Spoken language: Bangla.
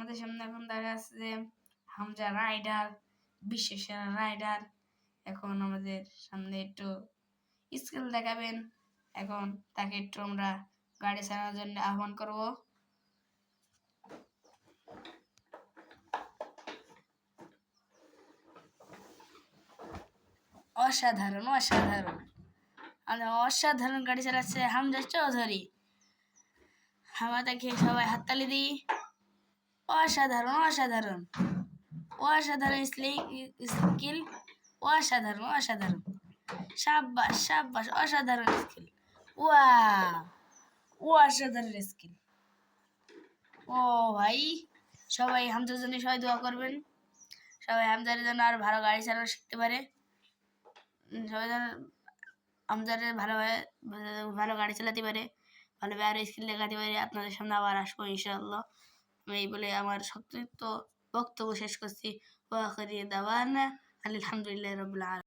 আমাদের সামনে এখন দেখা যাচ্ছে যে হামজা রাইডার, বিশ্বের সেরা রাইডার এখন আমাদের সামনে একটু স্কিল দেখাবেন। এখন তাকে একটু আমরা গাড়ি চালানোর জন্য আহ্বান করব। অসাধারণ অসাধারণ অসাধারণ গাড়ি চালাচ্ছে হামজা চৌধুরী। আমরা তাকে সবাই হাততালি দিই। অসাধারণ অসাধারণ অসাধারণ স্কিল, অসাধারণ অসাধারণ, সাব্বাস সাব্বাস, অসাধারণ স্কিল, অসাধারণ স্কিল। ও ভাই, সবাই হামজার জন্য সবাই দোয়া করবেন, সবাই হামজার জন্য আর ভালো গাড়ি চালানো শিখতে পারে, সবাই যেন হামজার ভালো গাড়ি চালাতে পারে, ভালোভাবে আরো স্কিল দেখাতে পারে। আপনাদের সামনে আবার আসবো ইনশাআল্লাহ। আমি এই বলে আমার সংক্ষিপ্ত বক্তব্য শেষ করছি। ওয়া আখিরি দাওয়ানা আলহামদুলিল্লাহি রাব্বিল আলামিন।